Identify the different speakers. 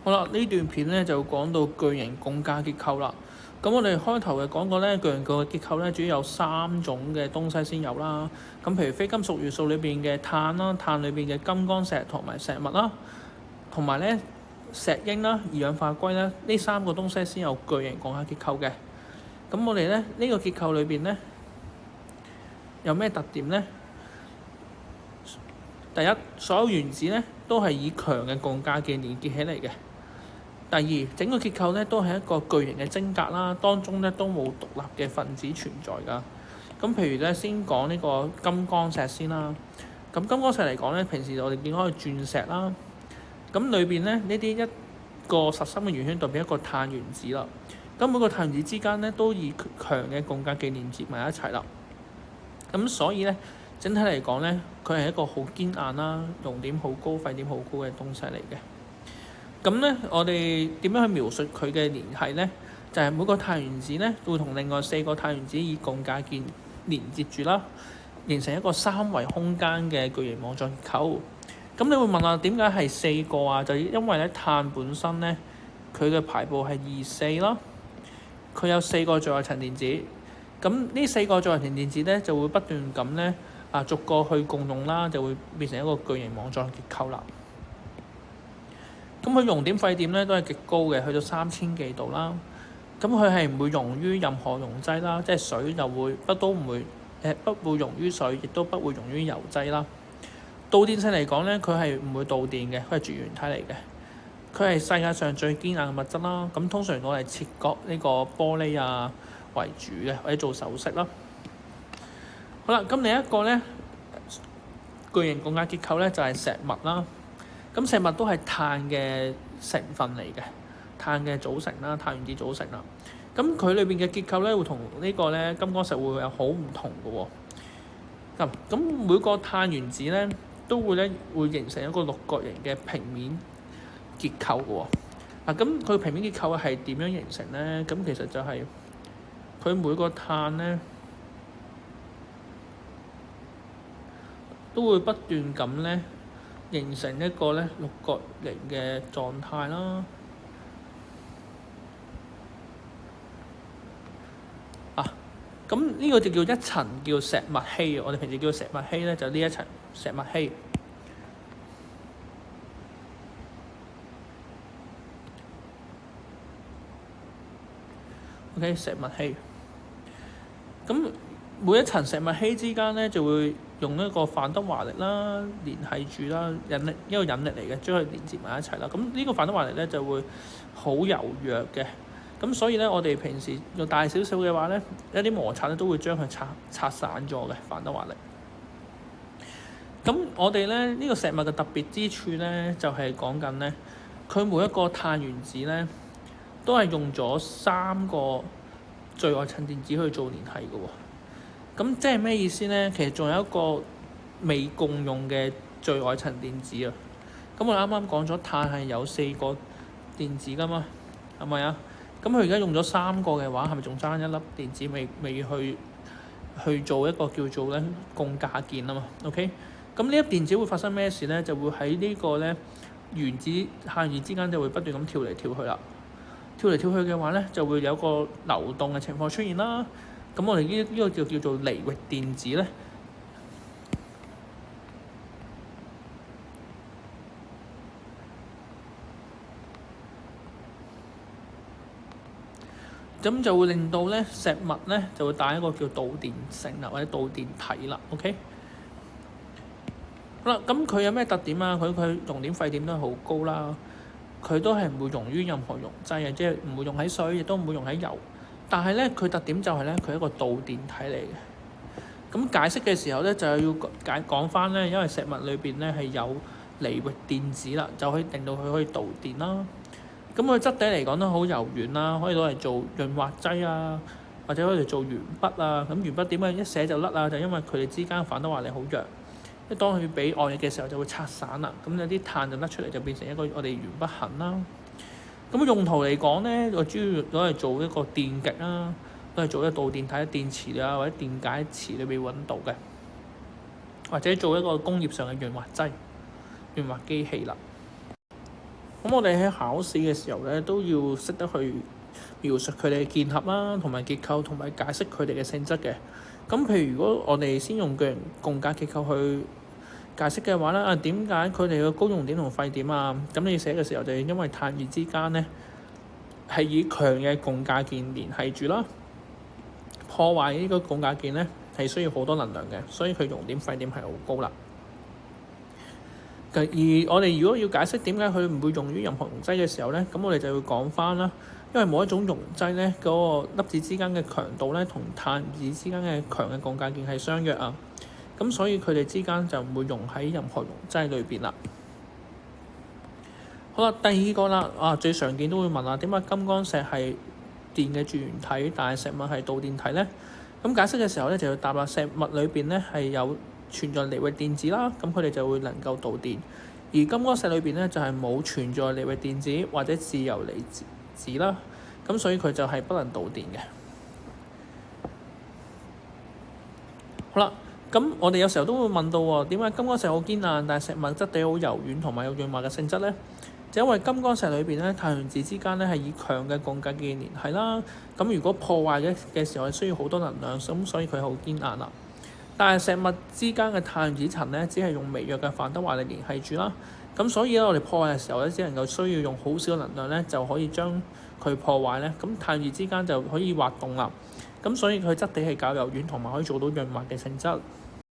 Speaker 1: 好啦，呢段片咧就講到巨型共價結構啦。咁我哋開頭嘅講過咧，巨型個結構咧主要有3種嘅東西先有啦。咁譬如非金屬元素裏邊嘅碳啦，碳裏邊嘅金剛石同埋石墨啦，同埋咧石英啦、二氧化硅咧，呢3個東西先有巨型共價結構嘅。咁我哋咧呢個結構裏邊咧有咩特點咧？第一，所有原子咧都係以強嘅共價鍵連結起嚟嘅。第二，整個結構咧都係一個巨型嘅晶格啦，當中咧都冇獨立嘅分子存在㗎。咁譬如咧，先講呢個金剛石先啦。咁金剛石嚟講咧，平時我哋見開鑽石啦。咁裏邊咧呢啲一個實心嘅圓圈代表一個碳原子啦。咁每個碳原子之間咧都以強嘅共價鍵連接埋一齊啦。咁所以咧整體嚟講咧，佢係一個好堅硬啦、熔點好高、沸點好高嘅東西嚟嘅。咁咧，我哋點樣去描述佢嘅聯繫咧？就係每個碳原子咧會同另外4個碳原子以共價鍵連接住啦，形成一個3維空間嘅巨型網狀結構。咁你會問啊，點解係4個啊？就因為咧碳本身咧，佢嘅排布係2、4啦，佢有4個最外層電子。咁呢4個最外層電子咧就會不斷咁咧逐個去共用啦，就會變成一個巨型網狀結構啦。咁佢熔點沸點咧都係極高嘅，去到3000幾度啦。咁佢係唔會溶於任何溶劑啦，即係水就會不會溶於水，亦都不會溶於油劑啦。導電性嚟講咧，佢係唔會導電嘅，佢係絕緣體嚟嘅。佢係世界上最堅硬嘅物質啦。咁通常攞嚟切割呢個玻璃為主嘅，或者做首飾啦。好啦，咁另一個咧巨型共價結構咧就係石墨啦。咁石墨都係碳嘅成分嚟嘅，碳嘅組成啦，碳原子組成啦。咁佢裏邊嘅結構咧會同呢個咧金剛石會有好唔同嘅喎。咁每個碳原子咧都會形成一個6角形嘅平面結構嘅喎。咁佢平面結構係點樣形成咧？咁其實就係佢每個碳咧都會不斷咁咧形成一個咧6角形嘅狀態啦。咁呢個就叫一層叫石墨烯，我哋平時叫石墨烯咧，就呢一層石墨烯。OK， 石墨烯。咁每一層石墨烯之間咧就會用一個范德華力啦，聯繫住啦，一個引力嚟嘅，將佢連接埋一齊啦。咁呢個范德華力咧就會好柔弱嘅。咁所以咧，我哋平時用大少少嘅話咧，一啲摩擦咧都會將佢拆散咗嘅范德華力。咁我哋咧呢個石墨嘅特別之處咧，就係講緊咧，佢每一個碳原子咧都係用咗3個最外層電子去做聯繫嘅喎。咁即係咩意思咧？其實仲有一個未共用嘅最外層電子啊。咁我啱啱講咗碳係有4個電子噶嘛，係咪啊？咁佢而家用咗3個嘅話，係咪仲爭一粒電子未去做一個叫做咧共價鍵啊嘛 ？OK， 咁呢粒電子會發生咩事咧？就會喺呢個咧碳原子之間就會不斷咁跳嚟跳去啦。跳嚟跳去嘅話咧，就會有個流動嘅情況出現啦。咁我哋呢個就叫做離域電子咧。咁就會令到咧石墨咧就會帶一個叫導電性啦，或者導電體啦。OK， 好啦，咁佢有咩特點啊？佢熔點沸點都係好高啦，佢都係唔會溶於任何溶劑嘅，即係唔會溶喺水，亦都唔會溶喺油。但係咧，佢特點就係咧，佢係一個導電體嚟嘅。咁解釋嘅時候咧，就要講翻咧，因為石墨裏邊咧係有離域電子啦，就可以令到佢可以導電啦。咁佢質地嚟講都好柔軟啦，可以攞嚟做潤滑劑啊，或者可以嚟做鉛筆啊。咁鉛筆點解一寫就甩啊？就因為佢哋之間反德華力好弱，一當佢俾外力嘅時候就會拆散啦。咁有啲碳就甩出嚟，就變成一個我哋鉛筆痕啦。咁用途嚟講咧，我主要攞嚟做一個電極啦，攞嚟做一個導電體、電池啊，或者電解池裏邊揾到嘅，或者做一個工業上嘅潤滑劑、潤滑機器啦。咁我哋喺考試嘅時候咧，都要識得去描述佢哋嘅結合啦，同埋結構，同埋解釋佢哋嘅性質嘅。咁譬如如果我哋先用巨型共價結構去解釋嘅話咧，點解佢哋嘅高熔點同沸點啊？咁你寫嘅時候就因為碳熱之間咧係以強嘅共價鍵連繫住啦，破壞呢個共價鍵咧係需要好多能量嘅，所以佢熔點沸點係好高啦。而我哋如果要解釋點解佢唔會用於任何溶劑嘅時候咧，咁我哋就要講翻啦。因為每一種溶劑咧，嗰個粒子之間嘅強度咧，同碳熱之間嘅強嘅共價鍵係相若啊。咁所以佢哋之間就唔會溶喺任何溶劑裏邊啦。好啦，第二個啦，最常見都會問啦，點解金剛石係電嘅絕緣體，但係石墨係導電體咧？咁解釋嘅時候咧，就要答啦。石墨裏邊咧係有存在離域電子啦，咁佢哋就會能夠導電；而金剛石裏邊咧就係冇存在離域電子或者自由離子啦，咁所以佢就係不能導電嘅。好啦，咁我哋有時候都會問到喎，點解金剛石好堅硬，但係石墨質地好柔軟同埋有潤滑嘅性質咧？就因為金剛石裏邊咧，碳原子之間咧係以強嘅共價鍵連繫啦。咁如果破壞嘅時候係需要好多能量，咁所以佢好堅硬啦。但係石墨之間嘅碳原子層咧，只係用微弱嘅范德華嚟連繫住啦。咁所以咧，我哋破壞嘅時候咧，只能夠需要用好少能量咧，就可以將佢破壞咧。咁碳原子之間就可以滑動啦。咁所以佢質地係較柔軟，同埋可以做到潤滑嘅性質。